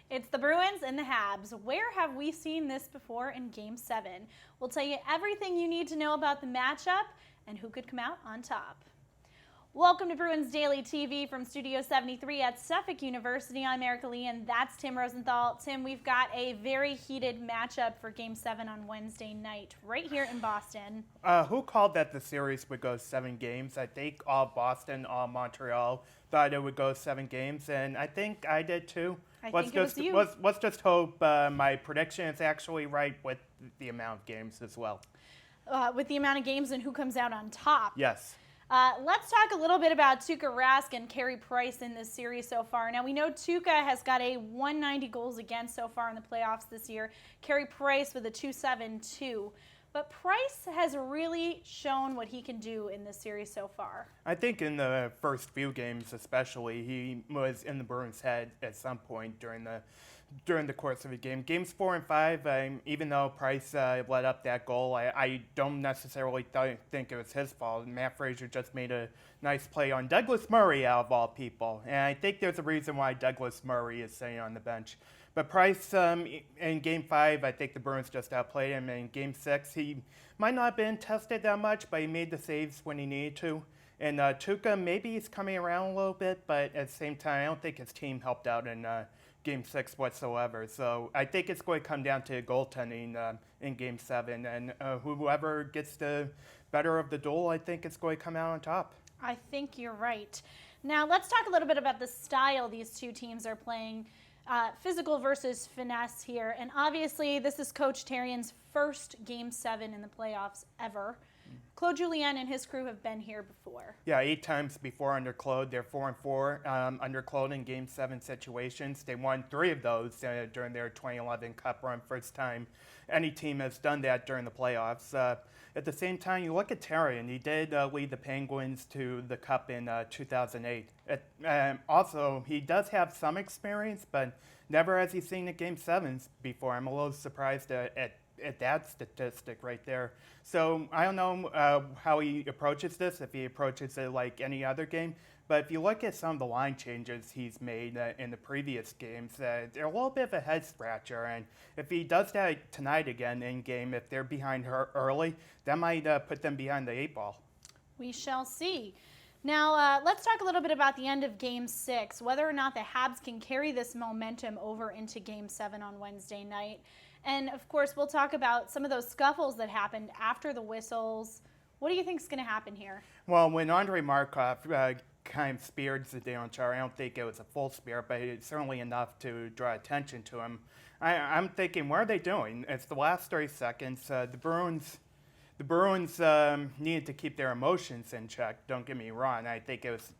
It's the Bruins and the Habs. Where have we seen this before in Game 7? We'll tell you everything you need to know about the matchup and who could come out on top. Welcome to Bruins Daily TV from Studio 73 at Suffolk University. I'm Erika and that's Tim Rosenthal. Tim, we've got a very heated matchup for Game 7 on Wednesday night right here in Boston. Who called that the series would go 7 games? I think all Boston, all Montreal thought it would go 7 games, and I think I did too. Think it was you. Let's just hope my prediction is actually right with the amount of games as well. With the amount of games and who comes out on top. Yes. Let's talk a little bit about Tuukka Rask and Carey Price in this series so far. Now, we know Tuukka has got a 190 goals against so far in the playoffs this year. Carey Price with a 272. But Price has really shown what he can do in this series so far. I think in the first few games especially, he was in the Bruins' head at some point during the course of the game. Games 4 and 5, even though Price let up that goal, I don't necessarily think it was his fault. Matt Fraser just made a nice play on Douglas Murray, out of all people. And I think there's a reason why Douglas Murray is sitting on the bench. But Price, in Game 5, I think the Bruins just outplayed him. In Game 6, he might not have been tested that much, but he made the saves when he needed to. And Tuukka, maybe he's coming around a little bit, but at the same time, I don't think his team helped out in Game 6 whatsoever. So I think it's going to come down to goaltending in Game 7. And whoever gets the better of the duel, I think it's going to come out on top. I think you're right. Now, let's talk a little bit about the style these two teams are playing. Physical versus finesse here. And obviously, this is Coach Therrien's first Game 7 in the playoffs ever. Claude Julien and his crew have been here before. Yeah, 8 times before under Claude. They're 4-4 under Claude in Game 7 situations. They won 3 of those during their 2011 Cup run. First time any team has done that during the playoffs. At the same time, you look at Therrien. He did lead the Penguins to the Cup in 2008. Also, he does have some experience, but never has he seen a Game 7s before. I'm a little surprised at that statistic right there. So I don't know how he approaches this, if he approaches it like any other game. But if you look at some of the line changes he's made in the previous games, they're a little bit of a head scratcher. And if he does that tonight again in game, if they're behind her early, that might put them behind the 8 ball. We shall see. Now, let's talk a little bit about the end of Game 6, whether or not the Habs can carry this momentum over into Game 7 on Wednesday night. And, of course, we'll talk about some of those scuffles that happened after the whistles. What do you think is going to happen here? Well, when Andrei Markov kind of speared Zdeno Chara, I don't think it was a full spear, but it's certainly enough to draw attention to him. I'm thinking, what are they doing? It's the last 30 seconds. The Bruins needed to keep their emotions in check. Don't get me wrong. I think it was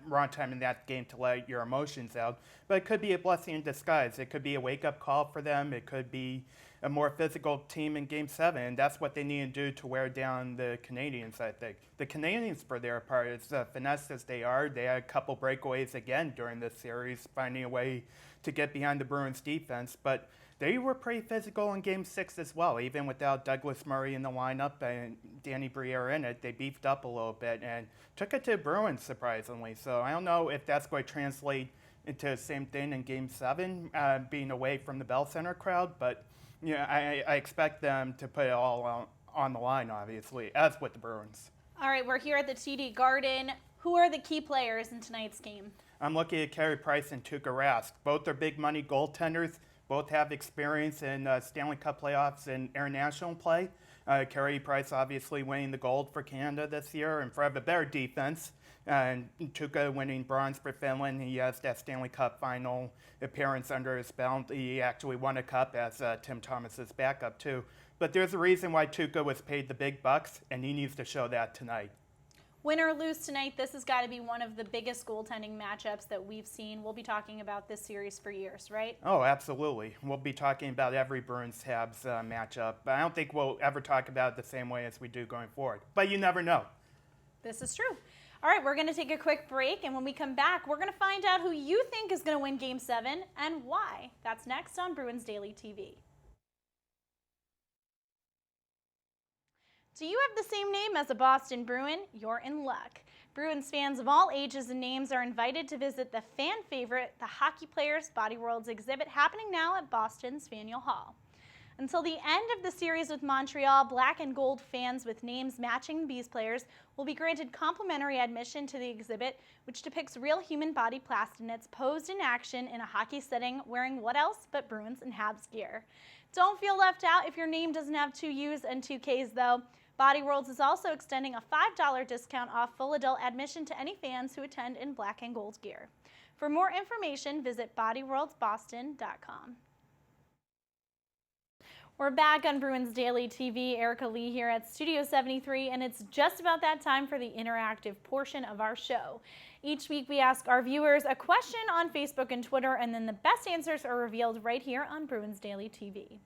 wrong time in that game to let your emotions out. But it could be a blessing in disguise. It could be a wake-up call for them. It could be a more physical team in Game 7. And that's what they need to do to wear down the Canadians, I think. The Canadians, for their part, as finesse as they are, they had a couple breakaways again during this series, finding a way to get behind the Bruins defense. But they were pretty physical in Game 6 as well. Even without Douglas Murray in the lineup and Danny Briere in it, they beefed up a little bit and took it to the Bruins, surprisingly. So I don't know if that's going to translate into the same thing in Game 7, being away from the Bell Center crowd. But yeah, I expect them to put it all on the line, obviously, as with the Bruins. All right, we're here at the TD Garden. Who are the key players in tonight's game? I'm looking at Carey Price and Tuukka Rask. Both are big money goaltenders. Both have experience in Stanley Cup playoffs and international play. Carey Price obviously winning the gold for Canada this year and for a better defense. And Tuukka winning bronze for Finland. He has that Stanley Cup final appearance under his belt. He actually won a cup as Tim Thomas's backup too. But there's a reason why Tuukka was paid the big bucks, and he needs to show that tonight. Win or lose tonight, this has got to be one of the biggest goaltending matchups that we've seen. We'll be talking about this series for years, right? Oh, absolutely. We'll be talking about every Bruins-Habs matchup. But I don't think we'll ever talk about it the same way as we do going forward. But you never know. This is true. All right, we're going to take a quick break, and when we come back, we're going to find out who you think is going to win Game 7 and why. That's next on Bruins Daily TV. Do you have the same name as a Boston Bruin? You're in luck. Bruins fans of all ages and names are invited to visit the fan favorite, the Hockey Players Body Worlds exhibit, happening now at Boston's Faneuil Hall. Until the end of the series with Montreal, black and gold fans with names matching the Bees players will be granted complimentary admission to the exhibit, which depicts real human body plastinates posed in action in a hockey setting wearing what else but Bruins and Habs gear. Don't feel left out if your name doesn't have 2 U's and 2 K's though. Body Worlds is also extending a $5 discount off full adult admission to any fans who attend in black and gold gear. For more information, visit bodyworldsboston.com. We're back on Bruins Daily TV. Erika Lee here at Studio 73, and it's just about that time for the interactive portion of our show. Each week we ask our viewers a question on Facebook and Twitter, and then the best answers are revealed right here on Bruins Daily TV.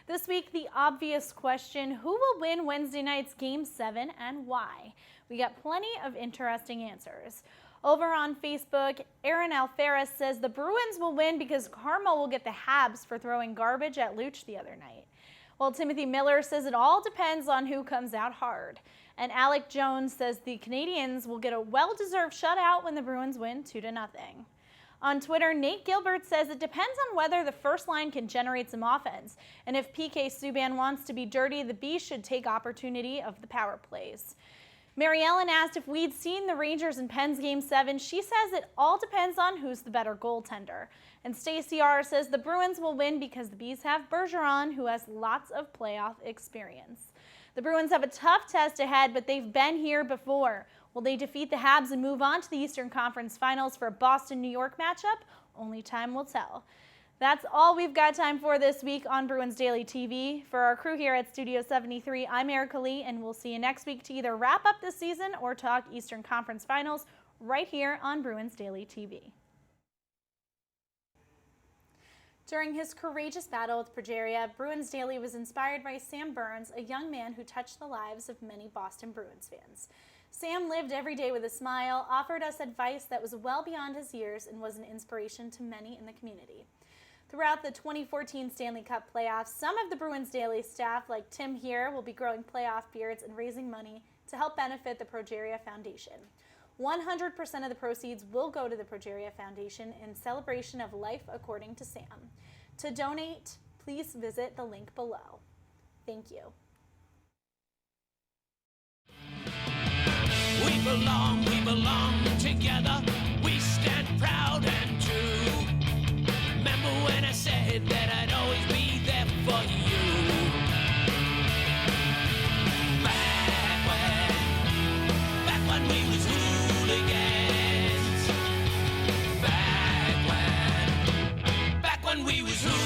This week, the obvious question: who will win Wednesday night's Game 7 and why? We got plenty of interesting answers. Over on Facebook, Aaron Alferez says the Bruins will win because Karma will get the Habs for throwing garbage at Luch the other night. Well, Timothy Miller says it all depends on who comes out hard. And Alec Jones says the Canadiens will get a well-deserved shutout when the Bruins win 2-0. On Twitter, Nate Gilbert says it depends on whether the first line can generate some offense. And if PK Subban wants to be dirty, the Bees should take opportunity of the power plays. Mary Ellen asked if we'd seen the Rangers and Pens Game 7. She says it all depends on who's the better goaltender. And Stacey R. says the Bruins will win because the Bees have Bergeron, who has lots of playoff experience. The Bruins have a tough test ahead, but they've been here before. Will they defeat the Habs and move on to the Eastern Conference Finals for a Boston-New York matchup? Only time will tell. That's all we've got time for this week on Bruins Daily TV. For our crew here at Studio 73, I'm Erika Lee, and we'll see you next week to either wrap up the season or talk Eastern Conference Finals right here on Bruins Daily TV. During his courageous battle with progeria, Bruins Daily was inspired by Sam Burns, a young man who touched the lives of many Boston Bruins fans. Sam lived every day with a smile, offered us advice that was well beyond his years, and was an inspiration to many in the community. Throughout the 2014 Stanley Cup playoffs, some of the Bruins Daily staff, like Tim here, will be growing playoff beards and raising money to help benefit the Progeria Foundation. 100% of the proceeds will go to the Progeria Foundation in celebration of life according to Sam. To donate, please visit the link below. Thank you. We belong together. We stand proud and true. Remember when I said that I'd always be there for you? Back when we was hooligans. Back when we was hooligans.